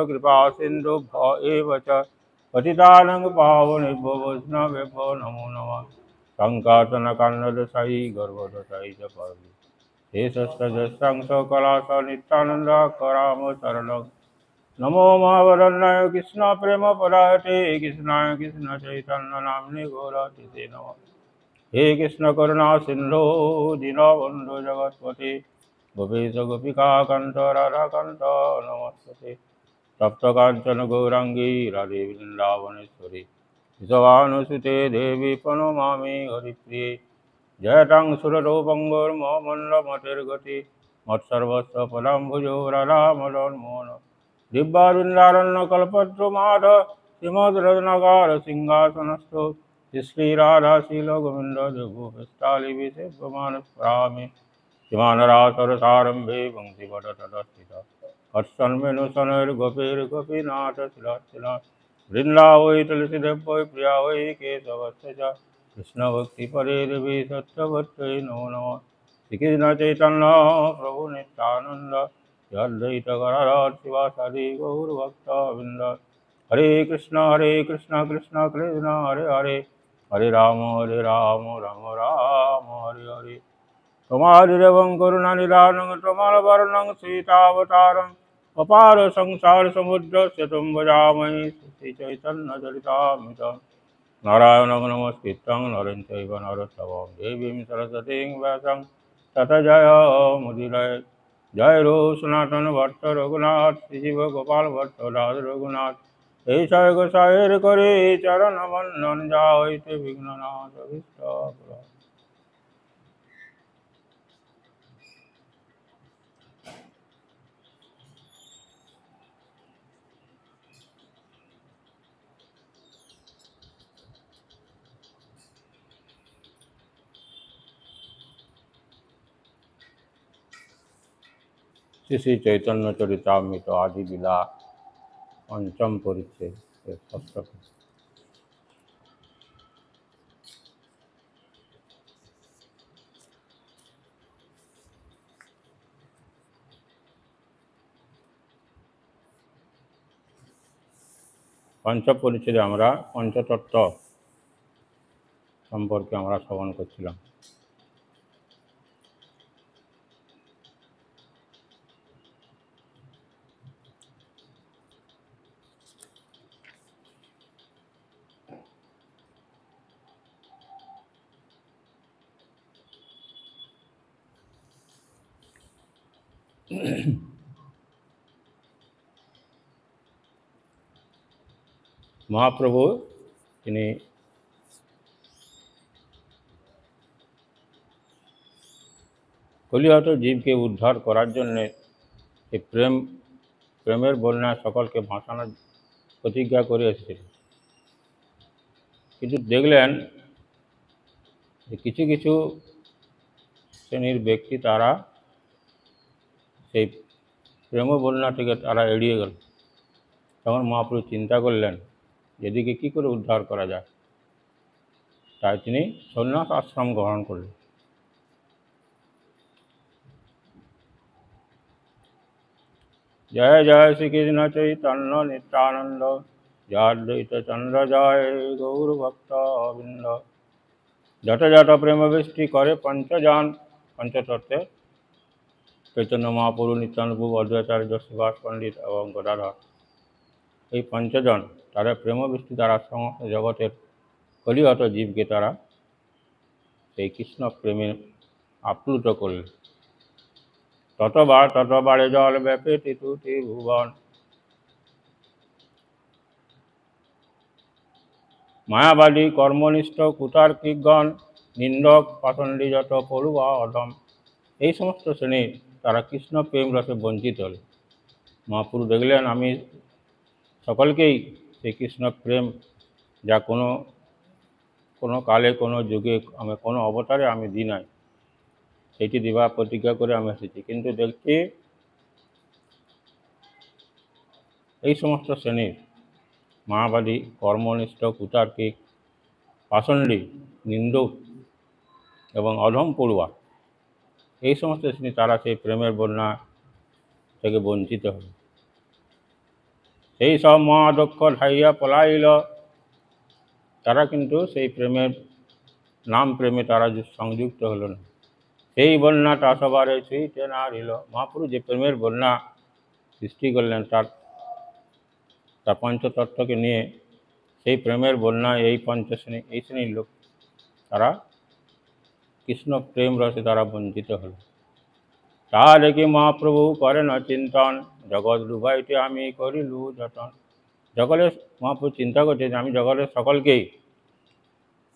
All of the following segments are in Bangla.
कृपा सिन्धुभ्यो एव च पतितानां पावनेभ्यो वैष्णवेभ्यो नमो नमः। शङ्कासनकान्ददशायि गर्भदशायि च पर्वि शेषस्तजस्रंस कलास नित्यानन्द कराम शरणं। नमो महावदन्नाय कृष्ण प्रेम परायते कृष्णाय कृष्ण चैतन्य नाम्ने गौरतिते नमः। हे कृष्ण करुणा सिन्धो दीनबन्धो जगत्पते गोपेश गोपिका कान्त राधाकान्त नमस्ते। तप्तकाञ्चन गौराङ्गी राधे वृन्दावनेश्वरी विषवानुसुते देवी प्रणमामि हरिप्रिये। जयतां सुररूपङ्गोर्ममण्डमतिर्गति मत्सर्वस्व पदाम्बुजो राधामदनमोहन दिव्यावृन्दारण्यकल्पद्रुमाद श्रीमद्रत्नाकर सिंहासनस्थो श्रीराधाशीलगोविन्द भूपस्थालिभिषेकमानस्मरामि। श्रीमानरासरसारम्भे वंशीवटतटस्थितः कत्सन्मेनुसनैर्गोपैर्गोपीनाथ शिलाशिला वृन्दावै तुलसीदेव वै प्रिया वै केशवस्य च कृष्णभक्तिपदे देवी सत्यवत्यै नमो नमः। श्रीकृष्ण चैतन्य प्रभु नित्यानन्द अद्वैत गदाधर शिवासादि गौरभक्तवृन्द। हरे कृष्ण कृष्ण कृष्ण हरे हरे हरे राम राम राम हरे हरे। त्वमादिदेवं करुणानिधानं त्वमलवर्णं सीतावतारम् अपार संसार समुद्रस्य तं भजामहि श्रीचैतन्यचरितामृतम्। नारायणं नमस्कृतं नरं चैव नरोत्तमं देवीं सरस्वतीं व्यासं ततो जय मुदीरये। जय रो सनातन भट्ट रघुनाथ श्रीजीव गोपाल भट्ट दास रघुनाथ ऐसा गोसाईर करे चरण वंदन जाते विघ्ननाथ विष्णु। श्री श्री चैतन्य चरितामृत आदि बिला पंचम परिच्छेद सप्तक। पंच परिच्छेदे আমরা पंचतत्व সম্পর্কে আমরা শ্রবণ করছিলাম। মহাপ্রভু তিনি কলিহত জীবকে উদ্ধার করার জন্য এই প্রেমের বন্যা সকলকে ভাসানোর প্রতিজ্ঞা করে এসেছিলেন। কিন্তু দেখলেন যে কিছু কিছু শ্রেণীর ব্যক্তি তারা সেই প্রেম বন্যাটিকে তারা এড়িয়ে গেল। তখন মহাপ্রভু চিন্তা করলেন এদিকে কী করে উদ্ধার করা যায়, তাই তিনি সন্ন্যাস আশ্রম গ্রহণ করলেন। জয় জয় শ্রীকৃষ্ণ চৈতন্য নিত্যানন্দ জয় অদ্বৈত চন্দ্র জয় গৌর ভক্ত বৃন্দ। যত যত প্রেম বৃষ্টি করে পঞ্চজন পঞ্চতত্ত্বে চৈতন্য মহাপ্রভু নিত্যানন্দ প্রভু অদ্বৈতাচার্য সুভাষ পণ্ডিত এবং গদাধর এই পঞ্চজন তারা প্রেম বৃষ্টি দ্বারা সমস্ত জগতের কলিহত জীবকে তারা সেই কৃষ্ণ প্রেমে আপ্লুত করলেন। ততবার ততবারে জল ব্যাপে তিতুতি ভুবন। মায়াবাদী কর্মনিষ্ঠ কুতার্কিকগণ নিন্দক পাষণ্ডী যত পড়ুয়া অধম এই সমস্ত শ্রেণীর তারা কৃষ্ণ প্রেম রসে বঞ্চিত হল। মহাপুরু দেখলেন আমি সকলকেই সেই কৃষ্ণ প্রেম যা কোনো কালে কোনো যুগে আমি কোনো অবতারে আমি দিই নাই, সেটি দিবার প্রতিজ্ঞা করে আমি এসেছি। কিন্তু দেখছি এই সমস্ত শ্রেণীর মায়াবাদী কর্মনিষ্ঠ কুতার্কিক পাষণ্ডী নিন্দুক এবং অধম পড়ুয়া এই সমস্ত শ্রেণী তারা সেই প্রেমের বন্যা থেকে বঞ্চিত হবে। সেই সব মহাদক্ষ ঢাইয়া পলাইল। তারা কিন্তু সেই প্রেমের নাম প্রেমে তারা সংযুক্ত হলো না। সেই বন্যাটা সবার ছুঁইতে না রইল। মহাপুরুষ যে প্রেমের বন্যা সৃষ্টি করলেন তার পঞ্চতত্ত্বকে নিয়ে, সেই প্রেমের বন্যায় এই এই শ্রেণীর লোক তারা কৃষ্ণ প্রেম রসে তারা বঞ্চিত হল। তা দেখি মহাপ্রভু করেন চিন্তন, জগৎ ডুবাইতে আমি করিলু যতন। জগতের মহাপ্রভু চিন্তা করছে যে আমি জগতের সকলকেই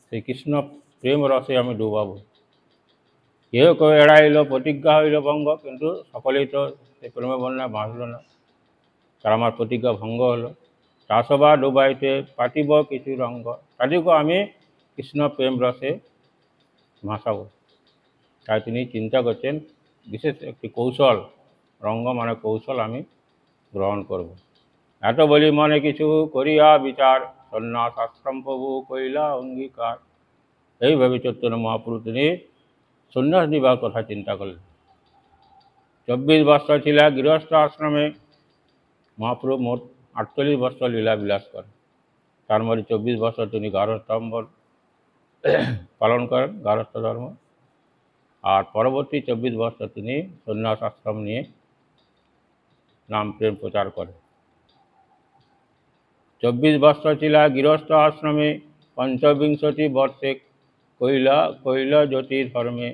সেই কৃষ্ণ প্রেম রসে আমি ডুবাবো। কেউ কেউ এড়াইল, প্রতিজ্ঞা হইল ভঙ্গ, কিন্তু সকলেই তো সেই প্রেমের বন্যায় বাঁচল না, তার আমার প্রতিজ্ঞা ভঙ্গ হলো। চাষবা ডুবাইতে পাতিব কিছু রঙ্গ, তাদেরকেও আমি কৃষ্ণ প্রেম রসে ভাসাবো। তাই তিনি চিন্তা করছেন বিশেষ একটি কৌশল, রঙ্গ মানে কৌশল আমি গ্রহণ করব। এত বলি মনে কিছু করিয়া বিচার, সন্ন্যাস আশ্রম প্রভু কইলা অঙ্গীকার। এইভাবে চৈতন্য মহাপ্রভু তিনি সন্ন্যাস নিবার কথা চিন্তা করলেন। 24 বৎসর ছিলা গৃহস্থ আশ্রমে। মহাপ্রভু মোট 48 বৎসর লীলা বিলাস করেন। তার মধ্যে 24 বৎসর তিনি গারস্থম্বর পালন করেন, গারস্থ ধর্ম। আর পরবর্তী 24 বৎসর তিনি সন্ন্যাস আশ্রম নিয়ে নাম প্রেম প্রচার করেন। 24 বৎসর ছিলা গৃহস্থ আশ্রমে, পঞ্চবিংশতি বর্ষে কৈল জ্যোতি ধর্মে।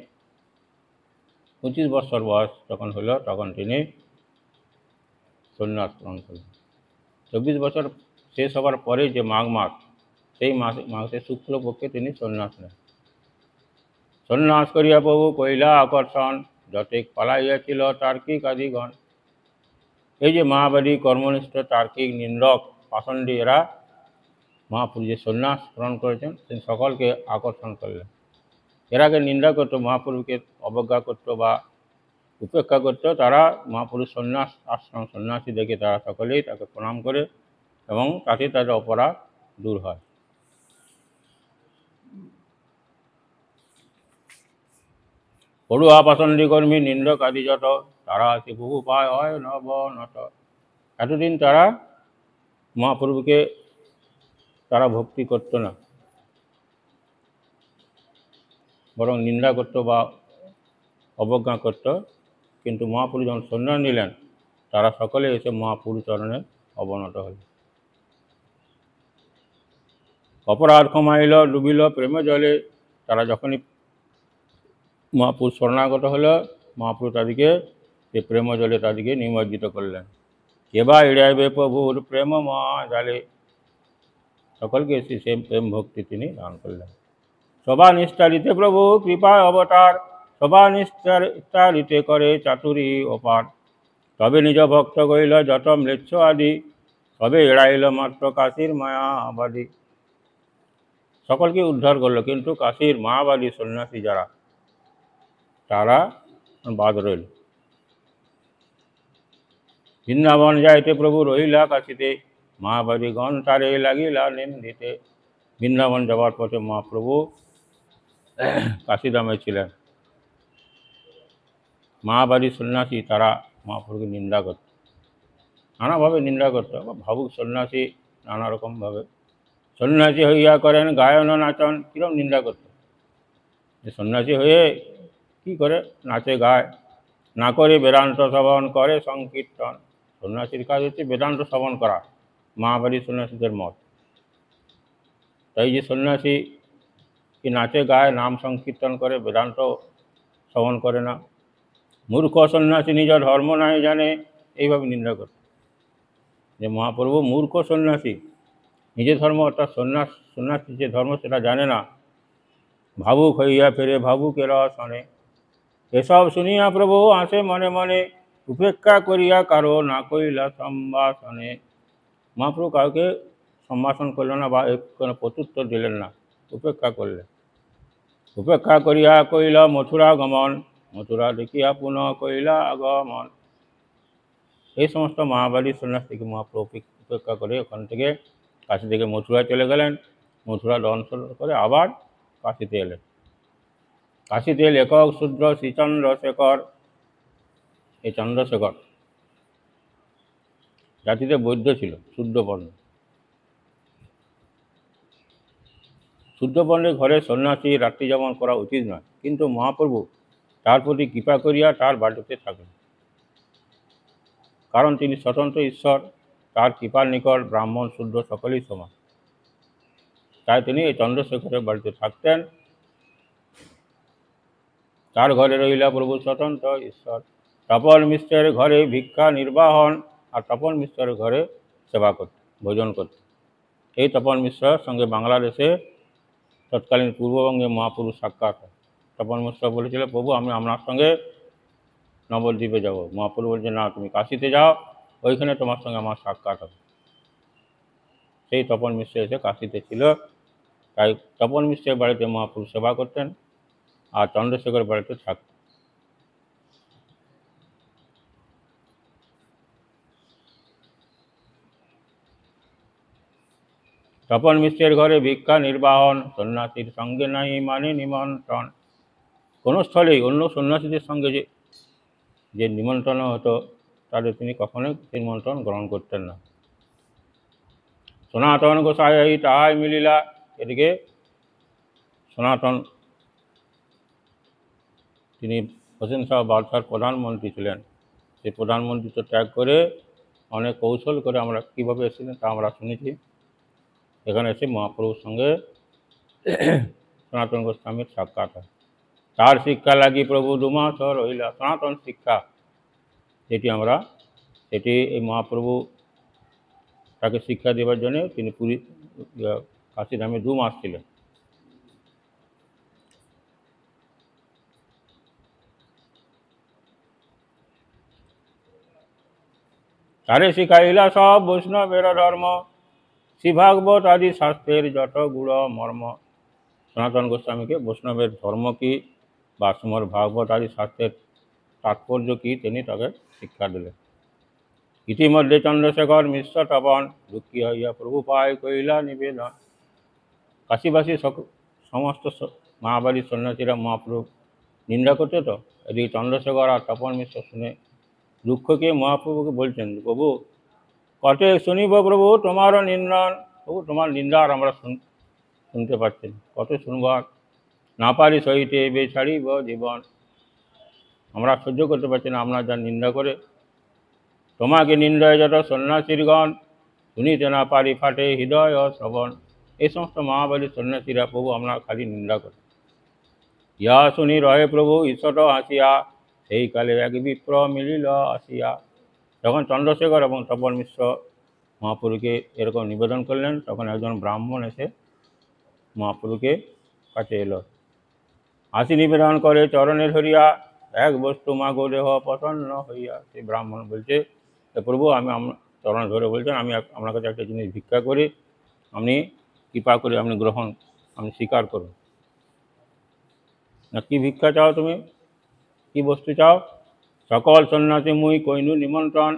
25 বৎসর বয়স যখন হলো তখন তিনি সন্ন্যাস গ্রহণ করলেন। 24 বছর শেষ হবার পরে যে মাঘ মাস, সেই মাসে শুক্লপক্ষে তিনি সন্ন্যাস নেন। সন্ন্যাস করিয়া প্রভু কইলা আকর্ষণ, যতেক পালাইয়াছিল তার্কিক আদিগণ। এই যে মায়াবাদী কর্মনিষ্ঠ তার্কিক নিন্দক পাষণ্ডী এরা মহাপুরুষ যে সন্ন্যাস গ্রহণ করেছেন তিনি সকলকে আকর্ষণ করলেন। এরাকে নিন্দা করতো, মহাপুরুষকে অবজ্ঞা করতো বা উপেক্ষা করতো, তারা মহাপুরুষ সন্ন্যাস আশ্রম সন্ন্যাসী দেখে তারা সকলেই তাকে প্রণাম করে এবং তাতে তাদের অপরাধ দূর হয়। পড়ুয়া পাষণ্ডী কর্মী নিন্দক আদি যত, তারা আছে বহু পায় হয় নব নত। এতদিন তারা মহাপ্রভুকে তারা ভক্তি করত না, বরং নিন্দা করত বা অবজ্ঞা করত। কিন্তু মহাপুরু যখন সন্ন্যাস নিলেন তারা সকলে এসে মহাপুরু চরণে অবনত হল। অপরাধ কমাইল ডুবিল প্রেমে জলে। তারা যখনই মহাপুরু শরণাগত হলো, মহাপুরু তাদেরকে সে প্রেম জলে তাদেরকে নিমজ্জিত করলেন। কেবা এড়াইবে প্রভুর প্রেম জালে। সকলকে এসে সে প্রেম ভক্তি তিনি দান করলেন। সভা নিষ্ঠারিতে প্রভু কৃপায় অবতার, সভা নিষ্ঠারিতে করে চাতুরী অপার। তবে নিজ ভক্ত কইল যত ম্লেচ্ছ আদি, তবে এড়াইল মাত্র কাশীর মায়াবাদী। সকলকে উদ্ধার করলো, কিন্তু কাশীর মায়াবাদী সন্ন্যাসী যারা তারা বাদ রইল। বৃন্দাবন যাইতে প্রভু রহিলা কাশীতে, মায়াবাদী গণ তারে লাগিলা নিন্দিতে। বৃন্দাবন যাওয়ার পথে মহাপ্রভু কাশীধামে ছিলেন। মায়াবাদী সন্ন্যাসী তারা মহাপ্রভুকে নিন্দা করত, নানাভাবে নিন্দা করত। ভাবুক সন্ন্যাসী নানা রকমভাবে সন্ন্যাসী হইয়া করেন গায়ন নাচন। কিরম নিন্দা করত, যে সন্ন্যাসী হয়ে কি করে নাচে গায়, না করে বেদান্ত শ্রবণ করে সংকীর্তন। সন্ন্যাসীর কাজ হচ্ছে বেদান্ত শ্রবণ করা, মায়াবাদী সন্ন্যাসীদের মত। তাই যে সন্ন্যাসী কি নাচে গায়, নাম সংকীর্তন করে, বেদান্ত শ্রবণ করে না। মূর্খ সন্ন্যাসী নিজ ধর্ম নাই জানে, এইভাবে নিন্দা করত। যে মহাপ্রভু মূর্খ সন্ন্যাসী, নিজের ধর্ম অর্থাৎ সন্ন্যাসীর যে ধর্ম সেটা জানে না। ভাবুক হইয়া ফেরে ভাবুকের শনে। এসব শুনিয়া প্রভু আসে মনে মনে, উপেক্ষা করিয়া কারো না কইলা সম্ভাষণে। মহাপ্রভু কাউকে সম্ভাষণ করলেন না বা কোনো প্রত্যুত্তর দিলেন না, উপেক্ষা করলেন। উপেক্ষা করিয়া কইলা মথুরা গমন, মথুরা দেখিয়া পুনঃ কইলা আগমন। এই সমস্ত মায়াবাদী সন্ন্যাসীকে মহাপ্রভু উপেক্ষা করে ওখান থেকে কাশী থেকে মথুরায় চলে গেলেন। মথুরা দর্শন করে আবার কাশীতে এলেন। কাশীতে লেখক শূদ্র শ্রীচন্দ্রশেখর, এই চন্দ্রশেখর জাতিতে বৈদ্য ছিল, শুদ্ধ বর্ণ। শুদ্ধ বর্ণের ঘরে সন্ন্যাসী রাত্রি যাপন করা উচিত নয়, কিন্তু মহাপ্রভু তার প্রতি কৃপা করিয়া তার বাড়িতে থাকেন, কারণ তিনি স্বতন্ত্র ঈশ্বর, তার কৃপার নিকট ব্রাহ্মণ শুদ্ধ সকলেই সমান। তাই তিনি এই চন্দ্রশেখরের বাড়িতে থাকতেন। তার ঘরে রহিলা প্রভু স্বতন্ত্র ঈশ্বর। তপন মিশ্রের ঘরে ভিক্ষা নির্বাহন, আর তপন মিশ্রের ঘরে সেবা করতে, ভোজন করতে। এই তপন মিশ্রের সঙ্গে বাংলাদেশে তৎকালীন পূর্ববঙ্গে মহাপুরুষ সাক্ষাৎ হয়। তপন মিশ্র বলেছিল, প্রভু আমি আপনার সঙ্গে নবদ্বীপে যাব। মহাপ্রভু বলছে, না তুমি কাশিতে যাও, ওইখানে তোমার সঙ্গে আমার সাক্ষাৎ হবে। সেই তপন মিশ্র এসে কাশিতে ছিল। তাই তপন মিশ্রের বাড়িতে মহাপুরুষ সেবা করতেন, আর চন্দ্রশেখর বাড়িতে থাকতেন। তপন মিশ্রের ঘরে ভিক্ষা নির্বাহন, সন্ন্যাসীর সঙ্গে নাই মানে নিমন্ত্রণ। কোনো স্থলেই অন্য সন্ন্যাসীদের সঙ্গে যে নিমন্ত্রণ হতো, তাদের তিনি কখনোই নিমন্ত্রণ গ্রহণ করতেন না। সনাতন গোসাই তাহাই মিলিলা। এদিকে সনাতন, তিনি হোসেন শাহ বাদশার প্রধানমন্ত্রী ছিলেন। সেই প্রধানমন্ত্রীত্ব ত্যাগ করে অনেক কৌশল করে আমরা কীভাবে এসেছিলেন তা আমরা শুনেছি। এখানে এসে মহাপ্রভুর সঙ্গে সনাতন গোস্বামীর সাক্ষাৎ হয়। তার শিক্ষা লাগি প্রভু দুমাস রহিলা। সনাতন শিক্ষা সেটি এই মহাপ্রভু তাকে শিক্ষা দেওয়ার জন্য তিনি পুরী কাশীধামে 2 মাস ছিলেন। তারে শিখাইলা সব বৈষ্ণবের ধর্ম, শ্রী ভাগবত আদি শাস্ত্রের যত গুড় মর্ম। সনাতন গোস্বামীকে বৈষ্ণবের ধর্ম কি বা শ্রীমদ ভাগবত আদি শাস্ত্রের তাৎপর্য কি তিনি তাকে শিক্ষা দিলেন। ইতিমধ্যে চন্দ্রশেখর মিশ্র তপন দুঃখী হইয়া প্রভু পায় কইলা নিবেদন। কাশীবাসী সমস্ত মহাবাড়ির সন্ন্যাসীরা মহাপ্রভু নিন্দা করতে, তো এদিকে চন্দ্রশেখর আর তপন মিশ্র শুনে দুঃখকে মহাপ্রভুকে বলছেন, প্রভু কটে শুনিব প্রভু তোমারও নিন্দন। প্রভু তোমার নিন্দা আর আমরা শুনতে পাচ্ছি না, কত শুনবার, না পারি সহিতে বে ছাড়িব জীবন। আমরা সহ্য করতে পারছি না আমরা যা নিন্দা করে। তোমাকে নিন্দয় যত সন্ন্যাসীরগণ, শুনিতে না পারি ফাটে হৃদয় ও শ্রবণ। এই সমস্ত মহাবলী সন্ন্যাসীরা প্রভু আমরা খালি নিন্দা করি। ইয়া শুনি রহে প্রভু ঈষৎ হাসিয়া, সেই কালে এক বিপ্র মিলিল আসিয়া। যখন চন্দ্রশেখর এবং তপন মিশ্র মহাপ্রভুকে এরকম নিবেদন করলেন, তখন একজন ব্রাহ্মণ এসে মহাপ্রভুকে কাছে এলো। হাসি নিবেদন করে চরণে ধরিয়া, এক বস্তু মাগো দেহ প্রসন্ন হইয়া। সেই ব্রাহ্মণ বলছে, প্রভু আমি চরণ ধরে বলছেন, আমি আপনার কাছে একটা জিনিস ভিক্ষা করি, আপনি কৃপা করে আপনি গ্রহণ, আপনি স্বীকার করুন। না কি ভিক্ষা চাও তুমি, কি বস্তু চাও? সকল সন্ন্যাসী মুই কইনু নিমন্ত্রণ।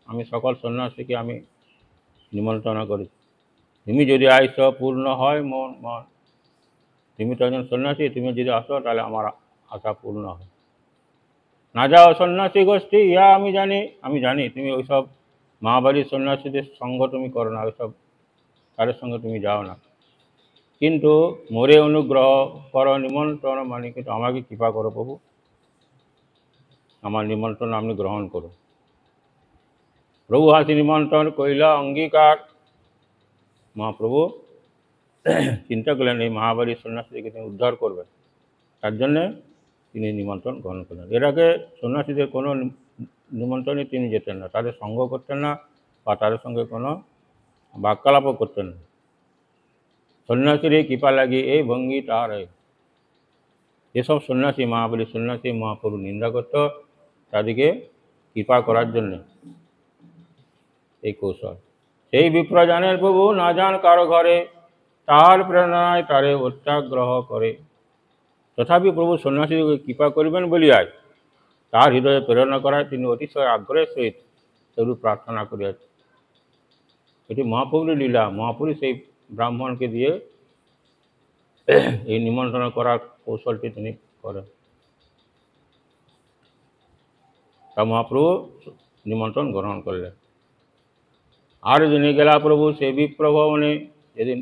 আমি সকল সন্ন্যাসীকে আমি নিমন্ত্রণা করি। তুমি যদি আইস পূর্ণ হয় মন মন। তুমি তো একজন সন্ন্যাসী, তুমি যদি আসো তাহলে আমার আশা পূর্ণ হয়। না যাও সন্ন্যাসী গোষ্ঠী ইয়া আমি জানি তুমি ওইসব মহাবাড়ির সন্ন্যাসীদের সঙ্গ তুমি করো না, ওইসব তাদের সঙ্গে তুমি যাও না, কিন্তু মোরে অনুগ্রহ করো নিমন্ত্রণ মানে, কিন্তু আমাকে কৃপা করো প্রভু, আমার নিমন্ত্রণ আপনি গ্রহণ করো। প্রভু হাসি নিমন্ত্রণ কইলা অঙ্গীকার। মহাপ্রভু চিন্তা করলেন এই মহাবাড়ির সন্ন্যাসীদেরকে তিনি উদ্ধার করবেন, তার জন্যে তিনি নিমন্ত্রণ গ্রহণ করলেন। এর আগে সন্ন্যাসীদের কোনো নিমন্ত্রণে তিনি যেতেন না, তাদের সঙ্গ করতেন না বা তাদের সঙ্গে কোনো বাক্যালাপও করতেন না। সন্ন্যাসীর এই কৃপা লাগি এই ভঙ্গি তার। যেসব সন্ন্যাসী মহাবলী সন্ন্যাসী মহাপ্রভু নিন্দা করত, তাদেরকে কৃপা করার জন্যে এই কৌশল। সেই বিপ্র জানের প্রভু না যান কারো ঘরে, তার প্রেরণায় তারে অত্যাগ্রহ করে। তথাপি প্রভু সন্ন্যাসীকে কৃপা করিবেন বলিয়ায় তার হৃদয়ে প্রেরণা করায় তিনি অতিশয় আগ্রহের সহিত সেরূপ প্রার্থনা করিয়াছেন। এটি মহাপ্রভুর লীলা। মহাপ্রভু সেই ব্রাহ্মণকে দিয়ে এই নিমন্ত্রণ করার কৌশলটি তিনি করেন। তা মহাপ্রভু নিমন্ত্রণ গ্রহণ করলেন। আর দিনে গেলা প্রভু সে বিপ্রভবনে, যেদিন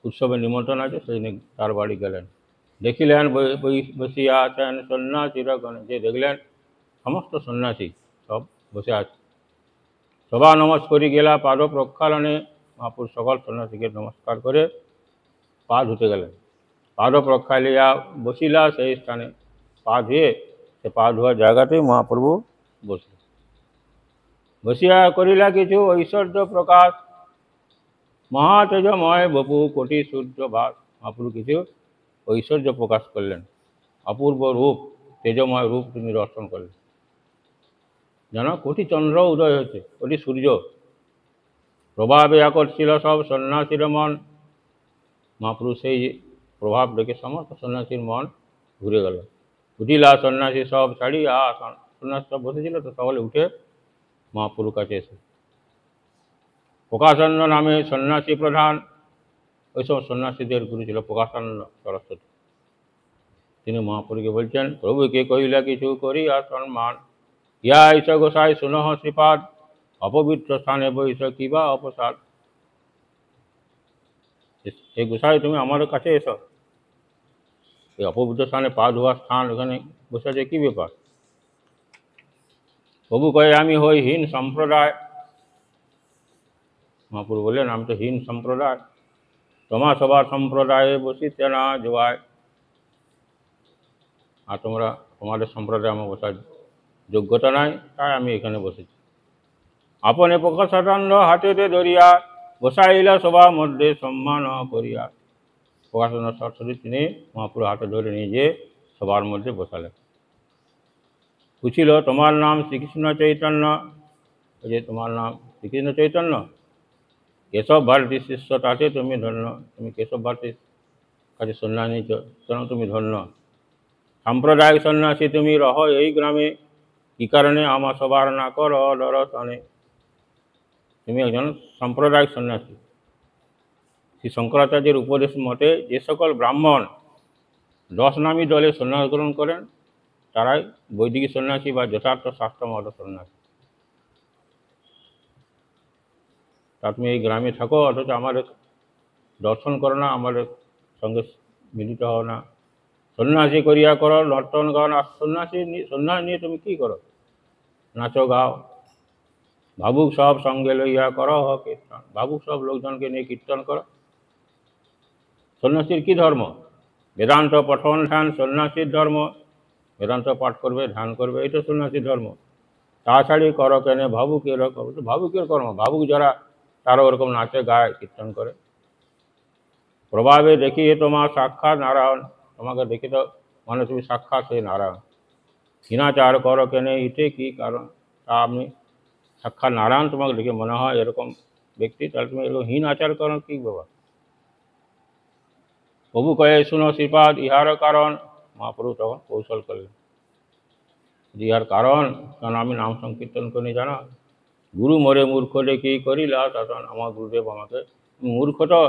উৎসবের নিমন্ত্রণ আছে সেদিন তার বাড়ি গেলেন। দেখিলেন বসিয়া আছেন সন্ন্যাসীরা, যে দেখলেন সমস্ত সন্ন্যাসী সব বসে আছে। সভা নমস করি গেলা পাদ প্রক্ষালনে, মহাপুরুষ সকল সন্ন্যাসীকে নমস্কার করে পা ধুতে গেলেন। পাদ প্রক্ষালিয়া বসিলা সেই স্থানে, পা ধুয়ে সে পা ধোয়ার জায়গাতেই মহাপ্রভু বসলেন। বসিয়া করিলা কিছু ঐশ্বর্য প্রকাশ, মহাতেজময় বপু কোটি সূর্য ভাস। মহাপ্রভু কিছু ঐশ্বর্য প্রকাশ করলেন, অপূর্ব রূপ, তেজময় রূপ তিনি দর্শন করলেন। যেন কোটি চন্দ্র উদয় হচ্ছে, কোটি সূর্য। প্রভাবে আকর্ষিল সব সন্ন্যাসীর মন, মহাপ্রভু সেই প্রভাব দেখে সমস্ত সন্ন্যাসীর মন ঘুরে গেল। উঠিলা সন্ন্যাসী সব ছাড়িয়া, সন্ন্যাসী সব বসেছিল তো সকলে উঠে মহাপ্রভুর কাছে এসে। প্রকাশানন্দ নামে সন্ন্যাসী প্রধান, ওই সব সন্ন্যাসীদের গুরু ছিল প্রকাশানন্দ সরস্বতী। তিনি মহাপ্রভুকে বলছেন, প্রভুকে কহিলা কিছু করিয়া সম্মান, ইয়া ঈশ গোসাই সুনহ শ্রীপাদ, অপবিত্র স্থানে বৈশ কিবা অপসাদ। হে গোসাই, তুমি আমার কাছে এসো, এই অপবিত্র স্থানে পা ধোয়ার স্থান, ওখানে বসে আছে, কি ব্যাপার? প্রভু কয়ে, আমি হই হীন সম্প্রদায়। মহাপ্রভু বললেন, আমি তো হীন সম্প্রদায়, তোমার সবার সম্প্রদায়ে বসিতে না জোয়ায়। আর তোমাদের সম্প্রদায়ে আমার বসার যোগ্যতা নাই, তাই আমি এখানে বসেছি। আপনে প্রকাশানন্দ হাতেতে ধরিয়া, বসাইলা সবার মধ্যে সম্মান করিয়া। প্রকাশানন্দ সরস্বতী তিনি মহাপ্রভু হাতে ধরে নিয়ে যেয়ে সবার মধ্যে বসালেন। পুছিল, তোমার নাম শ্রীকৃষ্ণ চৈতন্য। ওই যে তোমার নাম শ্রীকৃষ্ণ চৈতন্য, কেশব ভারতী শিষ্য, তাতে তুমি ধন্য। তুমি কেশব ভারতীর কাছে সন্ন্যাস নিয়েছ, কেন তুমি ধন্য। সাম্প্রদায়িক সন্ন্যাসী তুমি রহ এই গ্রামে, কি কারণে আমার সবার না কর দর্শনে। তুমি একজন সাম্প্রদায়িক সন্ন্যাসী। শ্রী শঙ্করাচার্যের উপদেশ মতে যে সকল ব্রাহ্মণ 10 নামী দলে সন্ন্যাস গ্রহণ করেন তারাই বৈদিক সন্ন্যাসী বা যথার্থ শাস্ত্রমত সন্ন্যাসী। তা তুমি এই গ্রামে থাকো, অথচ আমাদের দর্শন করো না, আমাদের সঙ্গে মিলিত হও না, সন্ন্যাসী করিয়া করো নর্তন গান। আর সন্ন্যাস নিয়ে তুমি কি করো? নাচো গাও, ভাবুক সব সঙ্গে লইয়া করো কীর্তন। ভাবুক সব লোকজনকে নিয়ে কীর্তন করো। সন্ন্যাসীর কি ধর্ম? বেদান্ত পঠন ধ্যান সন্ন্যাসীর ধর্ম। বেদান্ত পাঠ করবে, ধ্যান করবে, এটা সন্ন্যাসীর ধর্ম। তাছাড়ি করো কেন ভাবুকের কর্ম? ভাবুকের কর্ম, ভাবুক যারা তারা ওরকম নাচে গায় কীর্তন করে। প্রভাবে দেখিয়ে তোমার সাক্ষাৎ নারায়ণ, তোমাকে দেখি তো মানে তুমি সাক্ষাৎ সেই নারায়ণ। হীনাচার করো কেন, ইটে কি কারণ? তা আপনি সাক্ষাৎ নারায়ণ তোমাকে দেখে মনে হয় এরকম ব্যক্তি, তাহলে তুমি এরকম হীন আচার করো, কি বাবা? প্রভু কয়ে, শুনো শ্রীপাদ ইহার কারণ। মহাপ্রভু তখন কৌশল করলেন, ইহার কারণ কারণ আমি নাম সংকীর্তন করি জানা। গুরু মরে মূর্খ দেখি করিলা শাসন। আমার গুরুদেব আমাকে, মূর্খ তো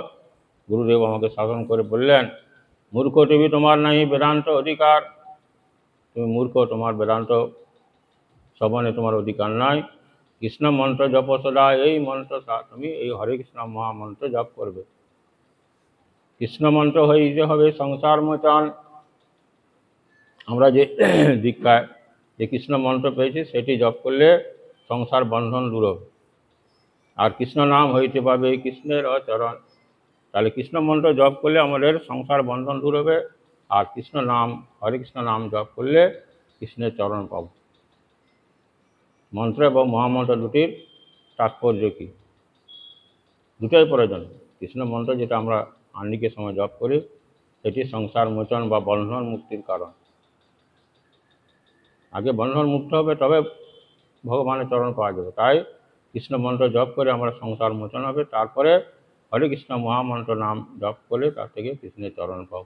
গুরুদেব আমাকে শাসন করে বললেন, মূর্খ তুমি, তোমার নাই বেদান্ত অধিকার। তুমি মূর্খ, তোমার বেদান্ত শ্রবণে তোমার অধিকার নাই। কৃষ্ণ মন্ত্র জপ সদা, এই মন্ত্র তুমি এই হরে কৃষ্ণ মহামন্ত্র জপ করবে। কৃষ্ণ মন্ত্র হইতে হবে সংসার মোচন। আমরা যে দীক্ষায় যে কৃষ্ণ মন্ত্র পেয়েছি সেটি জপ করলে সংসার বন্ধন দূর হবে। আর কৃষ্ণ নাম হইতে পাবে কৃষ্ণের চরণ। তাহলে কৃষ্ণ মন্ত্র জপ করলে আমাদের সংসার বন্ধন দূর হবে, আর কৃষ্ণ নাম, হরে কৃষ্ণ নাম জপ করলে কৃষ্ণের চরণ পাব। মন্ত্র এবং মহামন্ত্র দুটির তাৎপর্য কী? দুটোই প্রয়োজন। কৃষ্ণ মন্ত্র যেটা আমরা আহ্নিকের সময় জপ করি সেটি সংসার মোচন বা বন্ধন মুক্তির কারণ। আগে বন্ধন মুক্ত হবে, তবে ভগবানের চরণ পাওয়া যাবে। তাই কৃষ্ণ মন্ত্র জপ করে আমরা সংসার মোচন হবে, তারপরে হরে কৃষ্ণ মহামন্ত্র নাম জপ করে তার থেকে কৃষ্ণের চরণ পাব।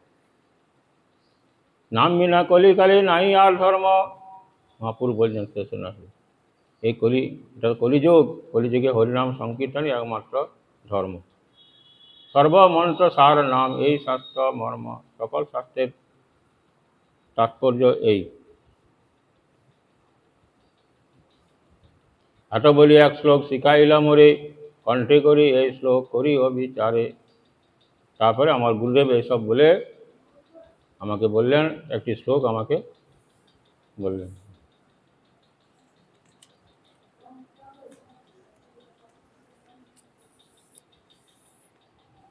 নাম বিনা কলিকালে নাই আর ধর্ম। মহাপুরুষ বলছেন শেষন আসবে এই এটা কলিযুগ, কলিযুগে হরিনাম সংকীর্তনই একমাত্র ধর্ম। সর্বমন্ত্র সার নাম, এই শাস্ত্র মর্ম। সকল শাস্ত্রের তাৎপর্য এই। এত বলি এক শ্লোক শিখাইলাম ওরে, কণ্ঠে করি এই শ্লোক করি অবিচারে। তারপরে আমার গুরুদেব এইসব বলে আমাকে বললেন, একটি শ্লোক আমাকে বললেন।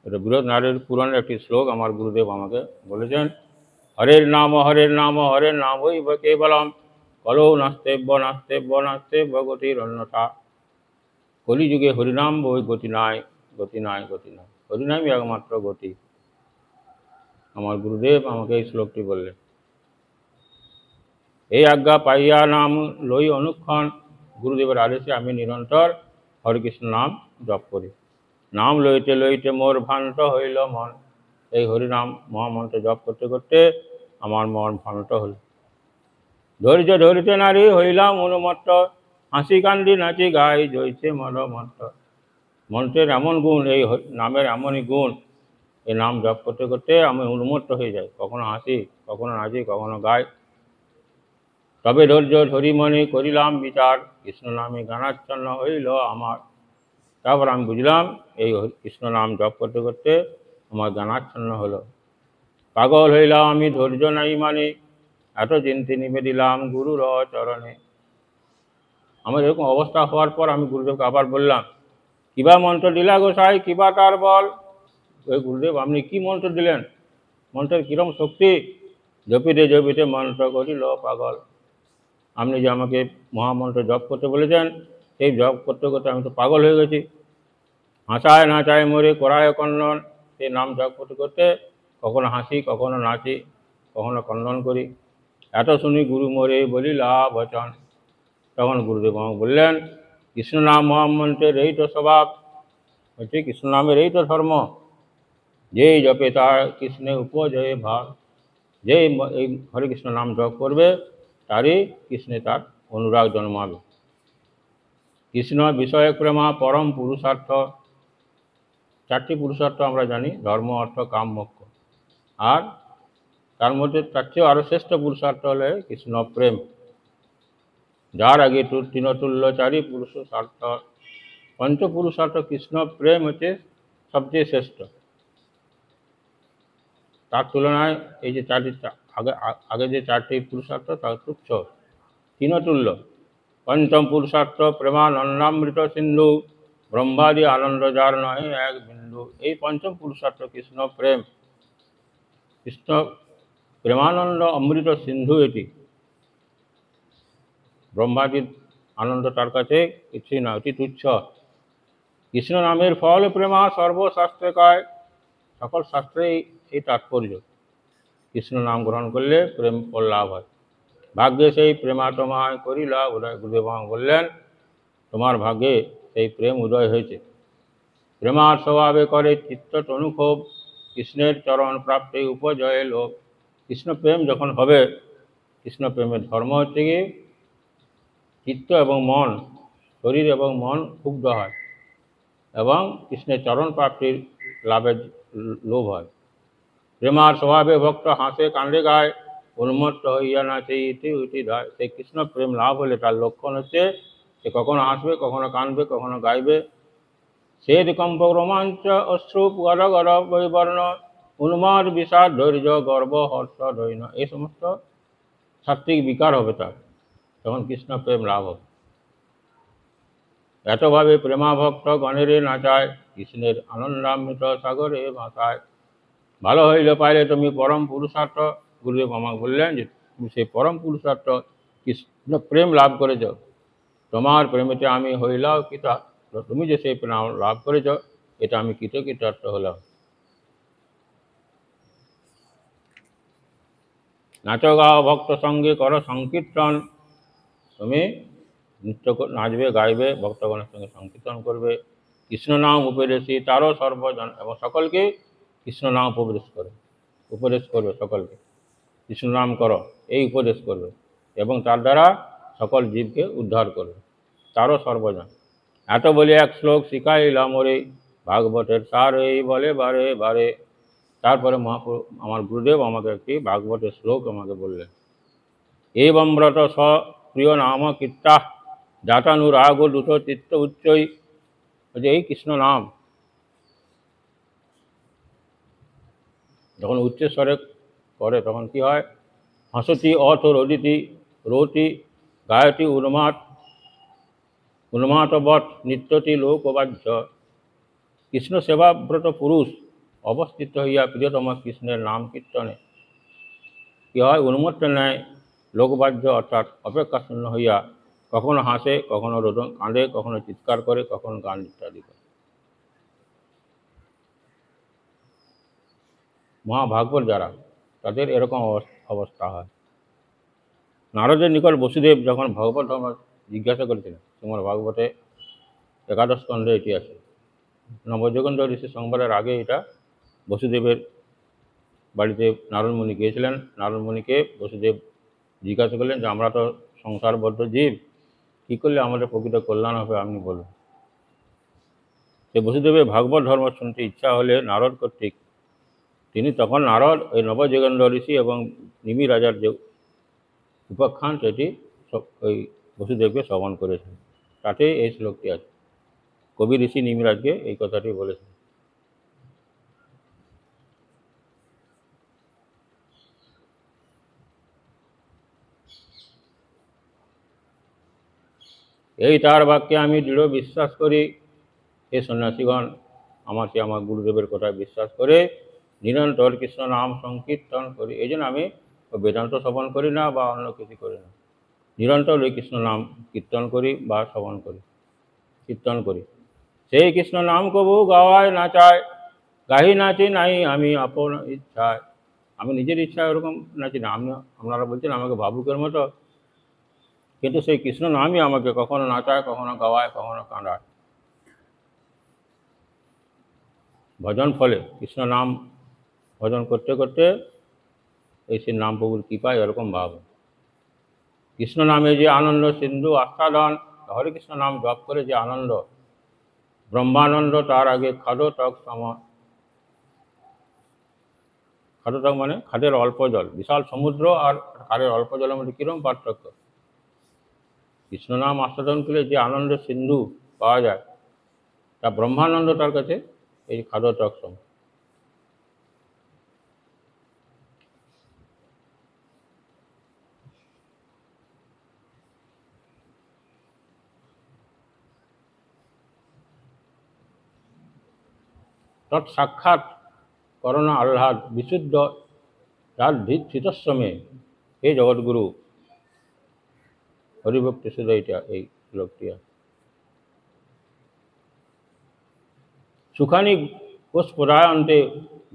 এটা বৃহৎ নারীর পুরাণের একটি শ্লোক আমার গুরুদেব আমাকে বলেছেন। হরের নাম হরের নাম হরের নাম ওই কেবলম, কলৌ নাস্তেব্য নাস্তেব্য নাস্তেব্য গতির অন্যথা। কলিযুগে হরিনাম বই গতি নাই, গতি নাই, গতি নাই। হরিনামই একমাত্র গতি। আমার গুরুদেব আমাকে এই শ্লোকটি বললেন। এই আজ্ঞা পাইয়া নাম লই অনুক্ষণ, গুরুদেবের আদেশে আমি নিরন্তর হরিকৃষ্ণ নাম জপ করি। নাম লইতে লইতে মোর ভ্রান্ত হইল মন। এই হরিনাম মহামন্ত্র জপ করতে করতে আমার মন ভ্রান্ত হল। ধৈর্য ধরিতে নারী হইলাম অনুমত্ত, হাসি কান্দি নাচি গাই জয়ছে মনমত্ত। মন্ত্রের এমন গুণ, এই নামের এমনই গুণ, এই নাম জপ করতে করতে আমি উন্মত্ত হয়ে যাই। কখনো হাসি, কখনো নাচি, কখনো গাই। তবে ধৈর্য ধরি মনে করিলাম বিচার, কৃষ্ণ নামে গানাচ্ছন্ন হইল আমার। তারপর আমি বুঝলাম এই কৃষ্ণ নাম জপ করতে করতে আমার গানাচ্ছন্ন হলো। পাগল হইলাম আমি ধৈর্য নাই মানে, এত চিন্তি নিবেদিলাম গুরুর চরণে। আমার এরকম অবস্থা হওয়ার পর আমি গুরুদেবকে আবার বললাম, কিবা মন্ত্র দিলা গোসাই, কিবা তার বল। ওই গুরুদেব আপনি কি মন্ত্র দিলেন? মন্ত্রের কিরম শক্তি? জপিতে জপিতে মন্ত্র করিল পাগল। আপনি যে আমাকে মহামন্ত্র জপ করতে বলেছেন, সেই জপ করতে করতে আমি তো পাগল হয়ে গেছি। হাসায় নাচায় মরে করায় কন্নন। সেই নাম জপ করতে করতে কখনো হাসি, কখনো নাচি, কখনো কন্নন করি। এত শুনি গুরু মরে বলিলা বচন। তখন গুরুদেব আমাকে বললেন, কৃষ্ণ নাম মহামন্ত্রের এই তো স্বভাব, হচ্ছে কৃষ্ণ নামের এই তো ধর্ম। যেই জপে তার কৃষ্ণে উপজয়ে ভাব। যেই এই হরে কৃষ্ণ নাম জপ করবে তারই কৃষ্ণে তার অনুরাগ জন্মাবে। কৃষ্ণ বিষয় প্রেমা পরম পুরুষার্থ। চারটি পুরুষার্থ আমরা জানি, ধর্ম অর্থ কাম মোক্ষ। আর তার মধ্যে তার চেয়েও আরও শ্রেষ্ঠ পুরুষার্থ হলে কৃষ্ণ প্রেম, যার আগে তৃণতুল্য চারি পুরুষার্থ। পঞ্চপুরুষার্থ কৃষ্ণ প্রেম হচ্ছে সবচেয়ে শ্রেষ্ঠ। তার তুলনায় এই যে চারটি আগে যে চারটি পুরুষার্থ তার তুচ্ছ, তৃণতুল্য। পঞ্চম পুরুষার্থ প্রেমানন্দামৃত সিন্ধু, ব্রহ্মাদি আনন্দ যার নয় এক বিন্দু। এই পঞ্চম পুরুষার্থ কৃষ্ণ প্রেম। কৃষ্ণ প্রেমানন্দ অমৃত সিন্ধু এটি। ব্রহ্মাদির আনন্দ তার কাছে কিছুই না, অতি তুচ্ছ। কৃষ্ণ নামের ফল প্রেমা সর্বশাস্ত্রে কয়। সকল শাস্ত্রেই এই তাৎপর্য। কৃষ্ণ নাম গ্রহণ করলে প্রেম ফল লাভ হয়। ভাগ্যে সেই প্রেমা তোমায় করিলা উদয়। গুরুদেব বললেন, তোমার ভাগ্যে সেই প্রেম উদয় হয়েছে। প্রেমার স্বভাবে করে চিত্ত তনুক্ষোভ, কৃষ্ণের চরণ প্রাপ্তি উপজয়ে লোভ। কৃষ্ণ প্রেম যখন হবে, কৃষ্ণ প্রেমের ধর্ম হচ্ছে কি চিত্ত এবং মন, শরীর এবং মন ক্ষুব্ধ হয় এবং কৃষ্ণের চরণ প্রাপ্তির লাভের লোভ হয়। প্রেমার স্বভাবে ভক্ত হাসে কান্দে গায়, উন্মত্ত হইয়া নাচে ইতি উতি ধায়। সেই কৃষ্ণ প্রেম লাভ হলে তার লক্ষণ হচ্ছে সে কখনো হাসবে, কখনো কাঁদবে, কখনো গাইবে। শ্বেত কম্প রোমাঞ্চ অশ্রু গর গর বৈবর্ণ, উন্মাদ বিষাদ ধৈর্য গর্ব হর্ষ দৈন্য। এই সমস্ত সাত্ত্বিক বিকার হবে তার, তখন কৃষ্ণ প্রেম লাভ হবে। এতভাবে প্রেমাভক্ত গণেরে নাচায়, কৃষ্ণের আনন্দামৃত সাগরে ভাসায়। ভালো হইলে পাইলে তুমি পরম পুরুষার্থ। গুরুদেব আমাকে বললেন যে তুমি সেই পরম পুরুষার্থ কৃষ্ণ প্রেম লাভ করেছ। তোমার প্রেমেতে আমি হইলাম কৃতার্থ। তুমি যে সেই প্রেম লাভ করেছ, এটা আমি কৃতকৃতার্থ হলাম। নাচ গাও ভক্ত সঙ্গে করো সংকীর্তন। তুমি নৃত্য নাচবে, গাইবে, ভক্তগণের সঙ্গে সংকীর্তন করবে। কৃষ্ণ নাম উপদেশী তারও সর্বজন, এবং সকলকে কৃষ্ণ নাম উপদেশ করবে সকলকে। কৃষ্ণ নাম করো, এই উপদেশ করবে এবং তার দ্বারা সকল জীবকে উদ্ধার করবে, তারও সর্বজন। এত বলে এক শ্লোক শিখাইলাম ওরে, ভাগবতের সার এই বলে বারে বারে। তারপরে আমার গুরুদেব আমাকে একটি ভাগবতের শ্লোক আমাকে বললেন। এবম্রত স প্রিয় নাম কীর্তা, জাতানুরাগ দুত চিত্ত উচ্চই, যে এই কৃষ্ণ নাম যখন উচ্চস্বরে করে তখন কি হয়? হাসতি অথ রোদিতি রোতি গায়তি উন্মাতবৎ নিত্যতি লোকবাহ্য। কৃষ্ণ সেবাব্রত পুরুষ অবস্থিত হইয়া প্রিয়তম কৃষ্ণের নাম কীর্তনে কি হয়? উন্মত্ত ন্যায় লোকবাহ্য অর্থাৎ অপেক্ষা শূন্য হইয়া কখনো হাসে, কখনো রোদন কাঁদে, কখনো চিৎকার করে, কখনো গান ইত্যাদি করে। মহাভাগবত যারা, তাদের এরকম অবস্থা হয়। নারদের নিকট বসুদেব যখন ভগবত ধর্ম জিজ্ঞাসা করেছিলেন, তোমার ভাগবতে একাদশ স্কন্ধে এটি আছে, নবযুগেন্দ্র ঋষি সংবাদের আগে এটা বসুদেবের বাড়িতে নারদমুনি গিয়েছিলেন। নারদমুনিকে বসুদেব জিজ্ঞাসা করলেন যে আমরা তো সংসারবদ্ধ জীব, কী করলে আমাদের প্রকৃত কল্যাণ হবে আপনি বলুন। সে বসুদেবের ভাগবত ধর্ম শুনতে ইচ্ছা হলে নারদ কর্তৃক তিনি তখন নারদ ওই নবযুগেন্দ্র ঋষি এবং নিমি রাজার যে উপাখ্যান সেটি ওই বসুদেবকে শ্রবণ করেছেন। তাতে এই শ্লোকটি আছে। কবি ঋষি নিমিরাজকে এই কথাটি বলেছেন। এই তার বাক্যে আমি দৃঢ় বিশ্বাস করি। হে সন্ন্যাসীগণ, আমাকে আমার গুরুদেবের কথায় বিশ্বাস করে নিরন্তর কৃষ্ণ নাম সংকীর্তন করি। এই জন্য আমি বেদান্ত শ্রবণ করি না বা অন্য কিছু করি না, নিরন্তর ওই কৃষ্ণ নাম কীর্তন করি বা শ্রবণ করি, কীর্তন করি। সেই কৃষ্ণ নাম কবু গাওয়ায় নাচায়, গাহি নাচি নাই আমি আপন ইচ্ছায়। আমি নিজের ইচ্ছায় ওরকম নাচি না। আপনারা বলছেন আমাকে ভাবুকের মতো, কিন্তু সেই কৃষ্ণ নামই আমাকে কখনো নাচায়, কখনো গাওয়ায়, কখনো কাঁদায়। ভজন ফলে কৃষ্ণ নাম ভজন করতে করতে এই সে নাম প্রভুর কৃপায় এরকম ভাব। কৃষ্ণ নামে যে আনন্দ সিন্ধু আস্বাদন, হরে কৃষ্ণ নাম জপ করে যে আনন্দ, ব্রহ্মানন্দ তার আগে খাদতক সম। খাদতক মানে খাদের অল্প জল। বিশাল সমুদ্র আর খাদের অল্প জলের মধ্যে কীরকম পার্থক্য? কৃষ্ণ নাম আস্বাদন করলে যে আনন্দ সিন্ধু পাওয়া যায়, তা ব্রহ্মানন্দ তার কাছে এই খাদতক সম। তৎসাক্ষাৎ করোনা আহ্লাদ বিশুদ্ধ তার ধৃতস্বমে। হে জগৎগুরু, হরিভক্তি শুধু এইটা, এই শ্লোকটি। সুখানি কোষপদায়ন্তে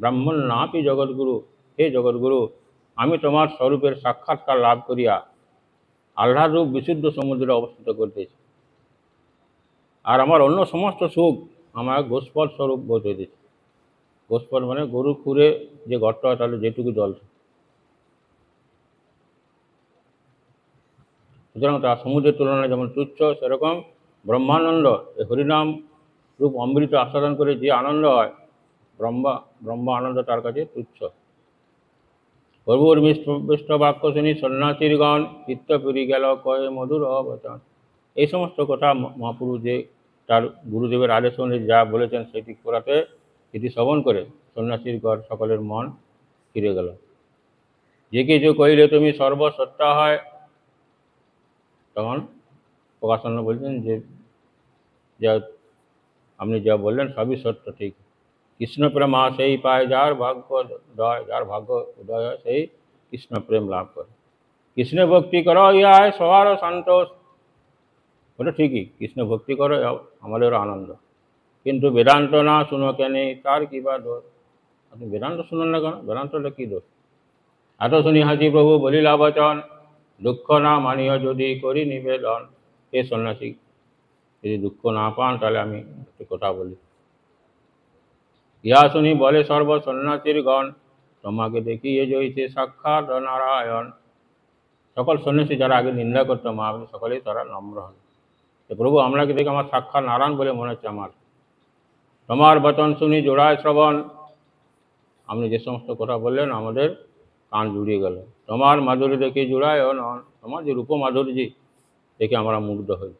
ব্রাহ্মণ নাপি জগৎগুরু। হে জগৎগুরু, আমি তোমার স্বরূপের সাক্ষাৎকার লাভ করিয়া আহ্লাদরূপ বিশুদ্ধ সমুদ্রে অবস্থিত করতেছি, আর আমার অন্য সমস্ত সুখ আমার গোস্পদ স্বরূপ বোধ হইতেছে। গোস্পদ মানে গরু খুঁড়ে যে গর্ত হয় তাহলে যেটুকু জল, সুতরাং তা সমুদ্রের তুলনায় যেমন তুচ্ছ, সেরকম ব্রহ্মানন্দ এই হরিনাম রূপ অমৃত আস্বাদন করে যে আনন্দ হয়, ব্রহ্ম আনন্দ তার কাছে তুচ্ছ। প্রভুর মিষ্ট বাক্য শুনি সন্ন্যাসীরগণ চিত্ত পুরি গেল কয়ে মধুর অবচন। এই সমস্ত কথা মহাপুরুষ যে তার গুরুদেবের আদেশ অনুযায়ী যা বলেছেন সেটি করাতে, এটি শ্রবণ করে সন্ন্যাসীর গড় সকলের মন ফিরে গেল। যে কিছু কহিলে তুমি সর্বসত্তা হয়। তখন প্রকাশানন্দ বলছেন যে যা আপনি যা বললেন সবই সত্য, ঠিক। কৃষ্ণ প্রেমা সেই পায় যার ভাগ্য উদয়, যার ভাগ্য উদয় হয় সেই কৃষ্ণ প্রেম লাভ করে। কৃষ্ণ ভক্তি করো ইহায় সবার সন্তোষ। ওটা ঠিকই, কৃষ্ণ ভক্তি করো আমাদেরও আনন্দ, কিন্তু বেদান্ত না শুনো কেন, তার কী বা দোষ? আপনি বেদান্ত শুনুন না কেন? বেদান্তটা কী দোষ? এত শুনি হাসি প্রভু বলিলা বচন, দুঃখ না মানিও যদি করি নিবেদন। এ সন্ন্যাসী, যদি দুঃখ না পান তাহলে আমি একটি কথা বলি। ইহা শুনি বলে সর্ব সন্ন্যাসীর গণ, তোমাকে দেখিয়ে জয়িতে সাক্ষাৎ নারায়ণ। সকল সন্ন্যাসী যারা আগে নিন্দা করতো মা, আপনি সকলেই তারা নম্র হন। প্রভু আপনাকে দেখে আমার সাক্ষাৎ নারায়ণ বলে মনে হচ্ছে আমার। তোমার বচন শুনি জোড়ায় শ্রবণ, আপনি যে সমস্ত কথা বললেন আমাদের কান জুড়িয়ে গেল। তোমার মাধুরী দেখে জোড়ায় নন, তোমার যে রূপ মাধুরী দেখে আমরা মুগ্ধ হই।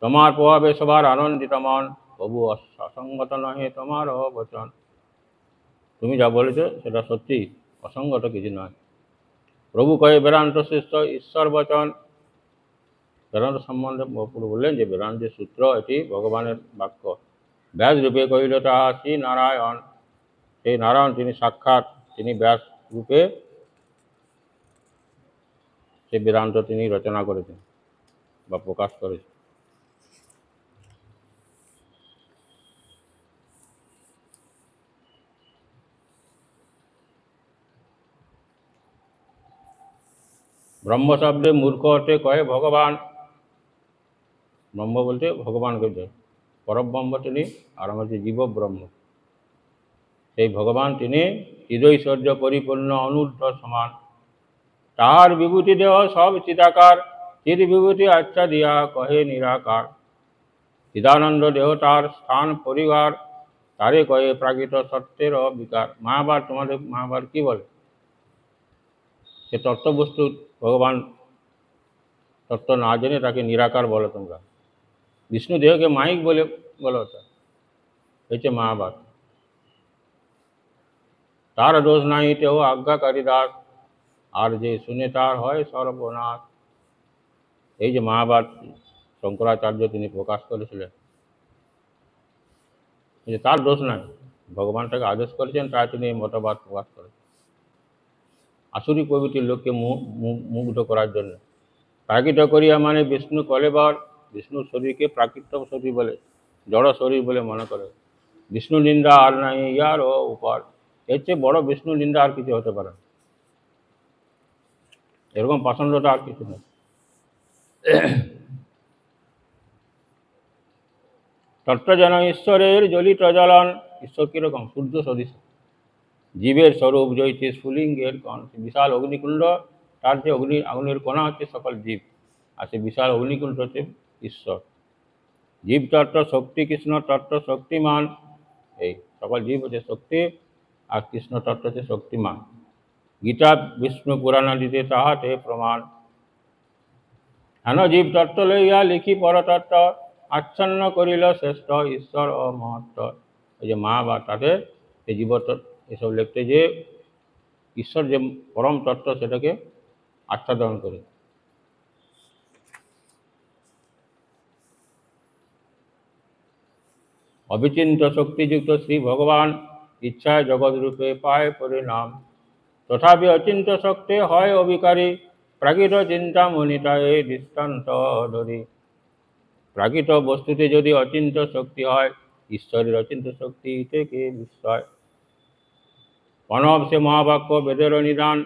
তোমার প্রভাবে সবার আনন্দিত মন, তবু অসঙ্গত নহে তোমার বচন। তুমি যা বলেছো সেটা সত্যি, অসঙ্গত কিছু নয়। প্রভু কয়ে বেদান্ত শ্রেষ্ঠ ঈশ্বর বচন। বেদান্ত সম্বন্ধে মহাপ্রভু বললেন যে বেদান্তের সূত্র এটি ভগবানের বাক্য। ব্যাস রূপে কহিল তাহা শ্রী নারায়ণ। সেই নারায়ণ তিনি সাক্ষাৎ, তিনি ব্যাস রূপে সেই বেদান্ত তিনি রচনা করেছেন বা প্রকাশ করেছেন। ব্রহ্ম শব্দে মূর্খ অর্থে কয়ে ভগবান। ব্রহ্ম বলতে ভগবানকে বোঝায়। পরব্রহ্ম তিনি, আর আমার যে জীব ব্রহ্ম, সেই ভগবান তিনি চিদৈশ্বর্য পরিপূর্ণ অনূর্ধ্ব সমান। তাহার বিভূতি দেহ সব চিদাকার, চিদ বিভূতি আচ্ছা দিয়া কহে নিরাকার। চিদানন্দ দেহ তার স্থান পরিবার, তারে কয়ে প্রাকৃত সত্যের বিকার। মহাভারত, তোমাদের মহাভারত কি বলে? সে তত্ত্ববস্তু ভগবান তত্ত্ব না জেনে তাকে নিরাকার বলো তোমরা। বিষ্ণু দেহকে মাইক বলে বলো, হচ্ছে মহাভারত। তার দোষ নাই তেও আজ্ঞাকারী দাস, আর যে শুনে তার হয় সর্বনাশ। এই যে মহাভারত শঙ্করাচার্য তিনি প্রকাশ করেছিলেন, যে তার দোষ নাই, ভগবান তাকে আদেশ করেছেন, তাই তিনি এই মতবাদ প্রকাশ করেছেন আসুরি প্রভৃতির লোককে মুগ্ধ করার জন্য। প্রাকৃত করিয়া মানে বিষ্ণু কলেবর। বিষ্ণুর শরীরকে প্রাকৃত শরীর বলে, জড় শরীর বলে মনে করে। বিষ্ণু নিন্দা আর নাই ইয়ার ও উপর। এর চেয়ে বড় বিষ্ণু নিন্দা আর কিছু হতে পারে না, এরকম পাষণ্ডতা আর কিছু নেই। তত্ত্ব যেন ঈশ্বরের জ্বলিত জ্বলন। ঈশ্বর কিরকম? সূর্য সদৃশ। জীবের স্বরূপ জয়তে স্ফুলিঙ্গের কণ। বিশাল অগ্নিকুণ্ড, তার যে আগুনের কণা হচ্ছে সকল জীব, আর সে বিশাল অগ্নিকুণ্ড হচ্ছে ঈশ্বর। জীব তত্ত্ব শক্তি, কৃষ্ণ তত্ত্ব শক্তিমান। এই সকল জীব হচ্ছে শক্তি, আর কৃষ্ণ তত্ত্ব হচ্ছে শক্তিমান। গীতা বিষ্ণু পুরাণাদিতে তাহাতে প্রমাণ। হেন জীব তত্ত্ব লইয়া লিখি পরতত্ত্ব, আচ্ছন্ন করিল শ্রেষ্ঠ ঈশ্বর ও মহত্ব। এই যে মা বা তাদের এই জীবতত্ত্ব এসব লিখতে যে ঈশ্বর যে পরম তত্ত্ব সেটাকে আচ্ছাদন করে। অবিচিন্ত শক্তিযুক্ত শ্রী ভগবান, ইচ্ছায় জগৎরূপে পায় পরিণাম। তথাপি অচিন্ত শক্তি হয় অবিকারী, প্রাকৃত চিন্তামণিতা এই দৃষ্টান্ত ধরি। প্রাকৃত বস্তুতে যদি অচিন্ত শক্তি হয়, ঈশ্বরের অচিন্ত শক্তি থেকে বিস্ময়। প্রণব সে মহাবাক্য বেদের নিদান।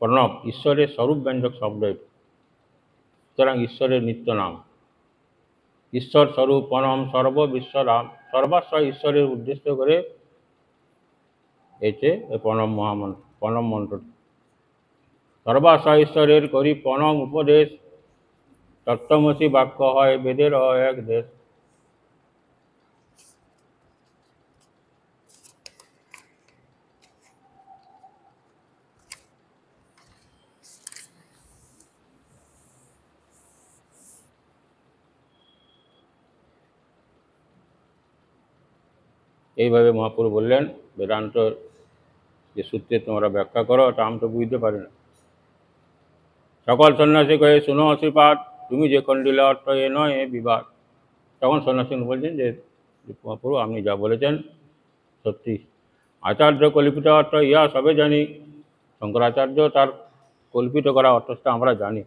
প্রণব ঈশ্বরের স্বরূপ ব্যঞ্জক শব্দ, সুতরাং ঈশ্বরের নিত্য নাম। ঈশ্বর স্বরূপ প্রণম সর্ব বিশ্বরাম। সর্বাস্ব ঈশ্বরের উদ্দেশ্য করে এতে প্রণব মহামন্ত্র, প্রণব মন্ত্র। সর্বাস্ব ঈশ্বরের করি প্রণম উপদেশ, তত্ত্বমসি বাক্য হয় বেদের এক দেশ। এইভাবে মহাপ্রভু বললেন, বেদান্ত যে সূত্রে তোমরা ব্যাখ্যা করো তা আমি তো বুঝতে পারি না। সকল সন্ন্যাসী কয়ে শুনো শ্রীপাদ, তুমি যে খণ্ডিলে অর্থ এ নয় এ বিবাদ। তখন সন্ন্যাসী বলছেন যে মহাপ্রভু আপনি যা বলেছেন সত্যি। আচার্য কল্পিত অর্থ ইয়া সবে জানি। শঙ্করাচার্য তার কল্পিত করা অর্থটা আমরা জানি।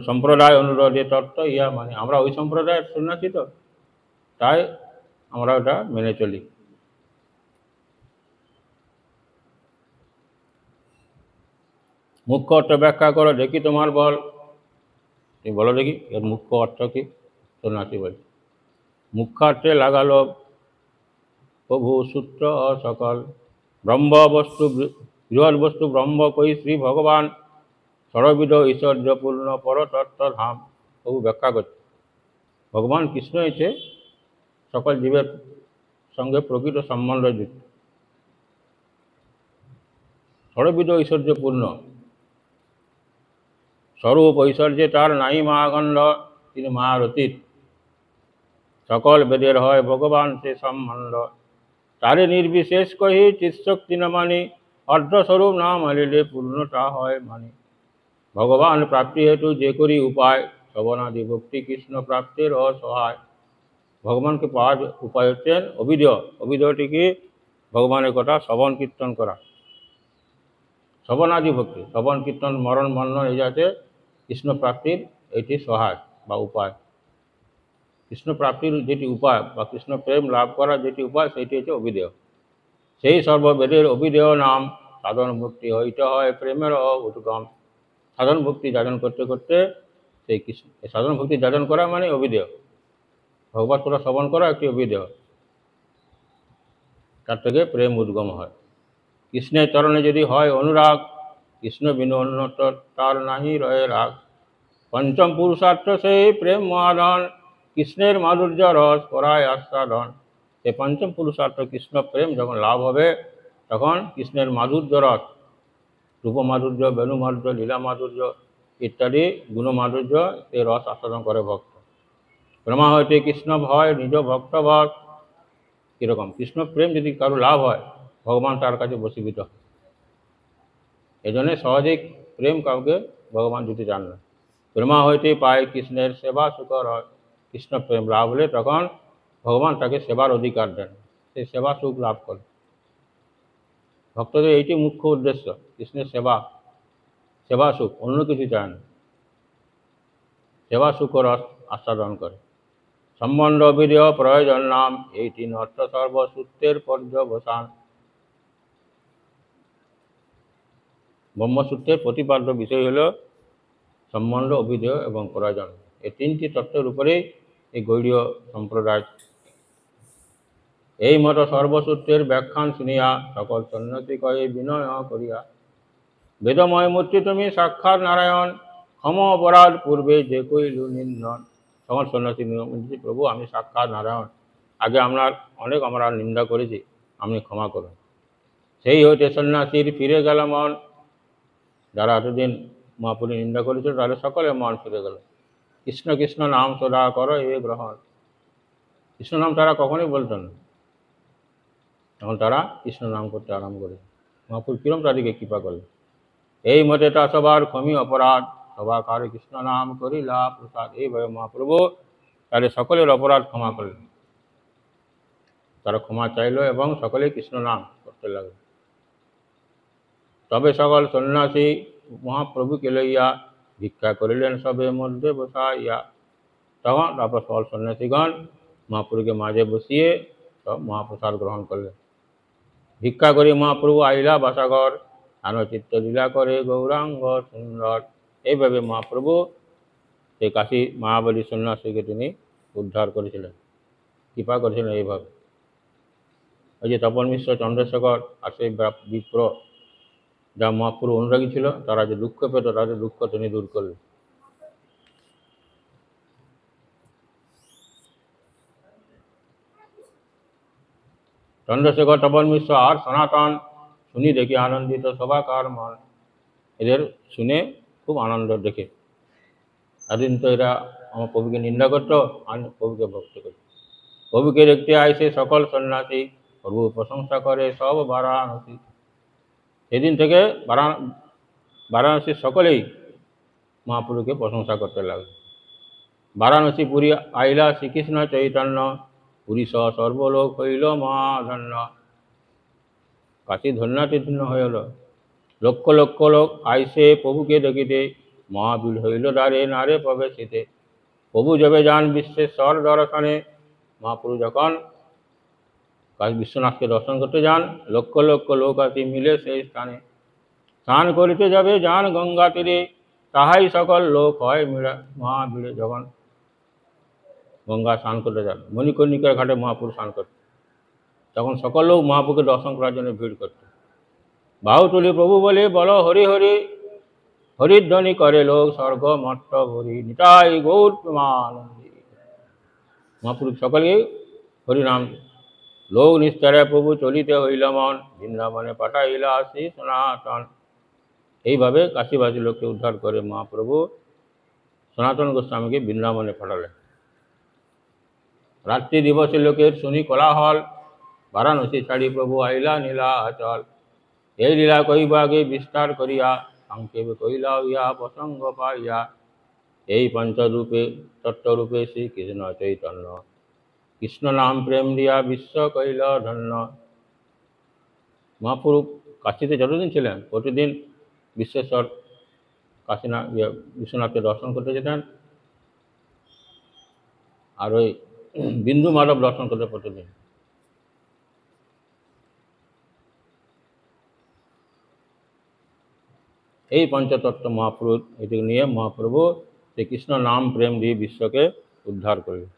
সম্প্রদায় অনুরোধে তত্ত্ব ইয়া মানে আমরা ওই সম্প্রদায়ের সন্ন্যাসী, তো তাই আমরা ওটা মেনে চলি। মুখ্য অর্থ ব্যাখ্যা করো দেখি তোমার বল। তুমি বলো দেখি এর মুখ্য অর্থ কি? সন্ন্যাসী বলি মুখ্যার্থে লাগালো প্রভু সূত্র সকল। ব্রহ্ম বস্তু বৃহৎ বস্তু ব্রহ্ম কই শ্রী ভগবান, সর্ববিধ ঐশ্বর্যপূর্ণ পরতত্ত্ব ধাম। প্রভু ব্যাখ্যা করছে ভগবান কৃষ্ণ হচ্ছে সকল জীবের সঙ্গে প্রকৃত সম্বন্ধ যুক্ত, সর্ববিধ ঐশ্বর্যপূর্ণ। স্বরূপ ঐশ্বর্যে তার নাই মাগণ্ড, তিনি মার অতীত, সকল বেদের হয় ভগবান সে সম্বন্ধ। তারে নির্বিশেষ কহি চিৎশক্তি ন মানি, অর্ধস্বরূপ না মানিলে পূর্ণতা হয় মানি। ভগবান প্রাপ্তি হেতু যে করি উপায়, শ্রবণাদি ভক্তি কৃষ্ণ প্রাপ্তির অসহায়। ভগবানকে পাওয়ার উপায় হচ্ছেন অভিধেয়। অভিধেয়টি কি? ভগবানের কথা শ্রবণ কীর্তন করা, শ্রবণাদি ভক্তি, শ্রবণ কীর্তন মরণ মন্ন এই যাতে কৃষ্ণ প্রাপ্তির এটি সহায় বা উপায়। কৃষ্ণ প্রাপ্তির যেটি উপায় বা কৃষ্ণ প্রেম লাভ করার যেটি উপায় সেটি হচ্ছে অভিধেয়। সেই সর্ববেদের অভিধেয় নাম সাধন ভক্তি হইতে হয় প্রেমের উদ্গম। সাধন ভক্তি যাজন করতে করতে সেই কৃষ্ণ, সাধন ভক্তি যাজন করা মানে অভিধেয়, ভগবত কথা শ্রবণ করা একটি অভিধেয়, তার থেকে প্রেম উদ্গম হয়। কৃষ্ণের চরণে যদি হয় অনুরাগ, কৃষ্ণ বিনু অন্যত্র তার নাহি রয়ে রাগ। পঞ্চম পুরুষার্থ সেই প্রেম মহাধন, কৃষ্ণের মাধুর্য রস করায় আস্বাদন। সেই পঞ্চম পুরুষার্থ কৃষ্ণ প্রেম যখন লাভ হবে, তখন কৃষ্ণের মাধুর্য রস, রূপ মাধুর্য, বেণু মাধুর্য, লীলা মাধুর্য ইত্যাদি গুণ মাধুর্য এই রস আস্বাদন করে ভক্ত। ব্রহ্মা হইতে কৃষ্ণ ভয় নিজ ভক্ত ভক্ত। কীরকম? কৃষ্ণ প্রেম যদি কারো লাভ হয়, ভগবান তার কাছে বশীভূত হয়। এই জন্যে সহজেই প্রেম কাউকে ভগবান দিতে চান না। ব্রহ্মা হইতে পায় কৃষ্ণের সেবা সুকর হয়। কৃষ্ণ প্রেম লাভ হলে তখন ভগবান তাকে সেবার অধিকার দেন, সেই সেবা সুখ লাভ করে। ভক্তদের এইটি মুখ্য উদ্দেশ্য, কৃষ্ণের সেবা, সেবা সুখ, অন্য কিছু চায় না, সেবা সুখ রস আস্বাদন করে। সম্বন্ধ অভিধেয় প্রয়োজন নাম, এই তিন অর্থ সর্বসূত্রের পর্যবসান। ব্রহ্মসূত্রের প্রতিপাদ্য বিষয় হল সম্বন্ধ, অভিধেয় এবং প্রয়োজন। এই তিনটি তত্ত্বের উপরেই এই গৌড়ীয় সম্প্রদায়। এই মত সর্বসূত্রের ব্যাখ্যান শুনিয়া, সকল সন্ন্যাসী কয়ে বিনয় করিয়া। বেদময় মূর্তি তুমি সাক্ষাৎ নারায়ণ, ক্ষম অপরাধ পূর্বে যে কইলু নিন্দন। সকল সন্ন্যাসী বলছে, প্রভু আমি সাক্ষাৎ নারায়ণ, আগে আমরা নিন্দা করেছি, আপনি ক্ষমা করুন। সেই হইতে সন্ন্যাসীর ফিরে গেল মন। যারা এতদিন মহাপুরীর নিন্দা করেছিল তাদের সকলের মন ফিরে গেল। কৃষ্ণ কৃষ্ণ নাম সদা করো এ গ্রহণ। কৃষ্ণ নাম তারা কখনোই বলতেন না, তখন তারা কৃষ্ণ নাম করতে আরম্ভ করে। মহাপুর কিরম তাদেরকে কৃপা করলেন। এই মতে তা সবার ক্ষমি অপরাধ, সবার কারে কৃষ্ণ নাম করিলা প্রসাদ। এইভাবে মহাপ্রভু তাদের সকলের অপরাধ ক্ষমা করলেন। তারা ক্ষমা চাইল এবং সকলেই কৃষ্ণ নাম করতে লাগলো। তবে সকল সন্ন্যাসী মহাপ্রভুকে লইয়া ভিক্ষা করিলেন সবে মধ্যে বসাইয়া। তখন তারপর সকল সন্ন্যাসীগণ মহাপ্রভুকে মাঝে বসিয়ে সব মহাপ্রসাদ গ্রহণ করলেন। ভিক্ষা করি মহাপ্রভু আইলা বাসাঘর, আনচিত্ত লীলা করে গৌরাঙ্গ সুন্দর। এইভাবে মহাপ্রভু সেই কাশী মহাবলী সন্ন্যাসীকে তিনি উদ্ধার করেছিলেন, কৃপা করেছিলেন এইভাবে। ওই যে তপন মিশ্র, চন্দ্রশেখর আর সেই বিপ্র যা মহাপ্রভু অনুরাগী ছিল, তারা যে দুঃখ পেত তাদের দুঃখ তিনি দূর করলেন। চন্দ্রশেখর, তপন মিশ্র আর সনাতন শুনি দেখি আনন্দিত সবাকার মন। এদের শুনে খুব আনন্দ দেখে। এদিন তো এরা আমার প্রভুকে নিন্দা করতো, আর প্রভুকে ভক্তি করত। প্রভুকে দেখতে আইসে সকল সন্ন্যাসী, প্রভু প্রশংসা করে সব বারাণসী। সেদিন থেকে বারাণসীর সকলেই মহাপ্রভুকে প্রশংসা করতে লাগলো। বারাণসী পুরী আইলা শ্রীকৃষ্ণ চৈতন্য, পুরী সহ সর্বলোক হইল মহাধন্য। কাশী ধন্যাতীর্ণ হইল। লক্ষ লক্ষ লোক আইসে প্রভুকে দেখিতে, মহাবীর হইল দ্বারে নারে প্রবেশিতে। প্রভু যবে যান বিশ্বেশ্বর দর্শনে, মহাপ্রভু যখন কাশী বিশ্বনাথকে দর্শন করতে যান, লক্ষ লক্ষ লোক আসি মিলে সেই স্থানে। স্নান করিতে যাবে যান গঙ্গা তীরে, তাহাই সকল লোক হয় মহাবীরে। যখন গঙ্গা স্নান করতে যান, মণিকর্ণিকার ঘাটে মহাপুরুষ স্নান করত, তখন সকল লোক মহাপুরুষকে দর্শন করার জন্য ভিড় করত। বাহু তুলি প্রভু বলে বলো হরি হরি, হরিধ্বনি করে লোক স্বর্গ মট্ট ভরি। নিতাই গৌর প্রেমানন্দী। মহাপুরুষ সকলে হরিনাম। লোক নিস্তারে প্রভু চলিতে হইল মন, বৃন্দাবনে পাঠাইলা শ্রী সনাতন। এইভাবে কাশীবাসী লোককে উদ্ধার করে মহাপ্রভু সনাতন গোস্বামীকে বৃন্দাবনে পাঠালেন। রাত্রি দিবসে লোকের শুনি কোলাহল, বারাণসী ছাড়ি প্রভু আইলা নীলাচল। এই লীলা কহিবাগে বিস্তার করিয়া, সংক্ষেপে কইলা ইয়া প্রসঙ্গ পাইয়া। এই পঞ্চরূপে তত্ত্বরূপে শ্রীকৃষ্ণ চৈতন্য, কৃষ্ণ নাম প্রেম দিয়া বিশ্ব কইল ধন্য। মহাপ্রভু কাশীতে যতদিন ছিলেন প্রতিদিন বিশ্বেশ্বর বিশ্বনাথকে দর্শন করতে যেতেন, আর ওই বিন্দু মাধব দর্শন করতে প্রতিদিন। এই পঞ্চতত্ত্ব মহাপ্রভু এটি নিয়ে মহাপ্রভু শ্রীকৃষ্ণ নাম প্রেম দিয়ে বিশ্বকে উদ্ধার করলেন।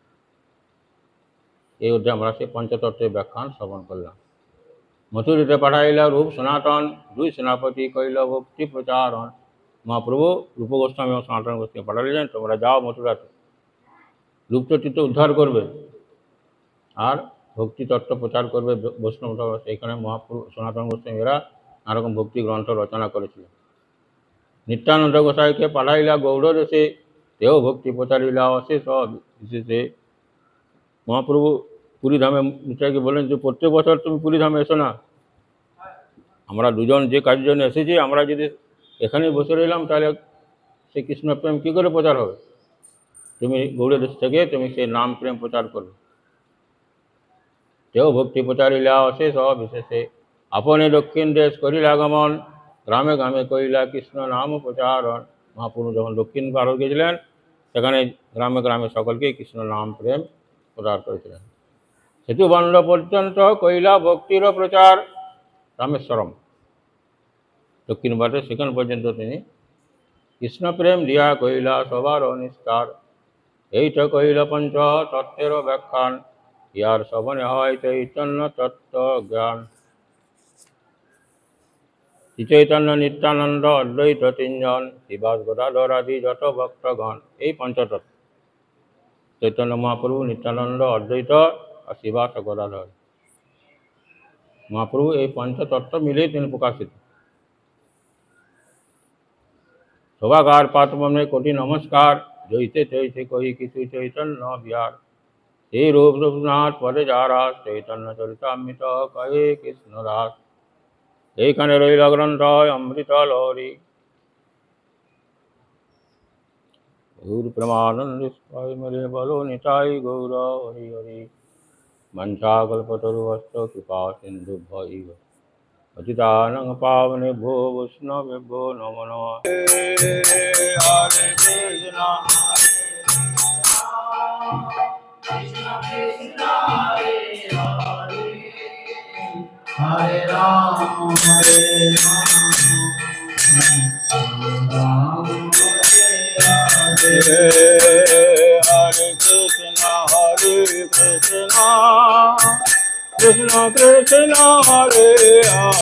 এই অধ্যায়ে আমরা সেই পঞ্চতত্ত্বের ব্যাখ্যান শ্রবণ করলাম। মথুরিতে পাঠাইলা রূপ সনাতন, দুই সেনাপতি কইল ভক্তি প্রচারণ। মহাপ্রভু রূপ গোস্বামী এবং সনাতন গোস্বামী পাঠাইলেন, তোমরা যাও মথুরাতে, রূপচরিত্র উদ্ধার করবে আর ভক্তি তত্ত্ব প্রচার করবে বৈষ্ণব ধর্ম। সেইখানে মহাপ্রভু সনাতন গোস্বামী এরা নানারকম ভক্তি গ্রন্থ রচনা করেছিলেন। নিত্যানন্দ গোসাইকে পাঠাইলা গৌড় দেশে, তেও ভক্তি প্রচারিলা অশেষ বিশেষে। মহাপ্রভু পুরীধামে নিতাইকে বললেন যে প্রত্যেক বছর তুমি পুরীধামে এসো না, আমরা দুজন যে কাজের জন্য এসেছি, আমরা যদি এখানেই বসে রইলাম তাহলে সেই কৃষ্ণ প্রেম কী করে প্রচার হবে? তুমি গৌড় দেশ থেকে তুমি সেই নাম প্রেম প্রচার করবে। তেও ভক্তি প্রচারিলা অশেষ বিশেষে। আপনে দক্ষিণ দেশ করিলা গমন, গ্রামে গ্রামে কইলা কৃষ্ণ নাম প্রচারণ। মহাপ্রভু যখন দক্ষিণ ভারত গেছিলেন সেখানে গ্রামে গ্রামে সকলকে কৃষ্ণ নাম প্রেম প্রচার করেছিলেন। সেতুবন্ধ পর্যন্ত কইলা ভক্তির প্রচার, রামেশ্বরম দক্ষিণ ভারতে সেখান পর্যন্ত তিনি কৃষ্ণ প্রেম দিয়া কইলা সবার নিস্তার। এইটা কইলা পঞ্চ তত্ত্বের ব্যাখ্যান, ইয়ার শ্রবণে হয় চৈতন্য তত্ত্ব জ্ঞান। শ্রীচৈতন্য নিত্যানন্দ অদ্বৈত তিনজন, শ্রীবাস গদাধর আদি যত ভক্তগণ। এই পঞ্চতত্ত্ব চৈতন্য মহাপ্রভু, নিত্যানন্দ, অদ্বৈত আর শ্রীবাস গদাধর মহাপ্রভু, এই পঞ্চতত্ত্ব মিলেই তিনি প্রকাশিত। শোভাগার পাতমনে কোটি নমস্কার, জয়তে চৈতে কহি কিছু চৈতন্য বিহার। এই রূপ রঘুনাথ পদে যারা, চৈতন্য চরিতামৃত কহে কৃষ্ণ দাস। এইখানে রইল গ্রন্থ অমৃত লহরী। গৌর প্রেমানন্দ মেরে বলো নিতাই গৌর হরি হরি। মঞ্চাকল্পতরুভ্যশ্চ কৃপা সিন্ধুভ্যৈব পতিতানাং পাবনেভ্যো বৈষ্ণবেভ্যো নমো নমঃ। হরে কৃষ্ণ কৃষ্ণ হরে হরে, হরে রাম হরে রাম, রাম হরে হরে। হরে কৃষ্ণ কৃষ্ণ কৃষ্ণ হরে হরে।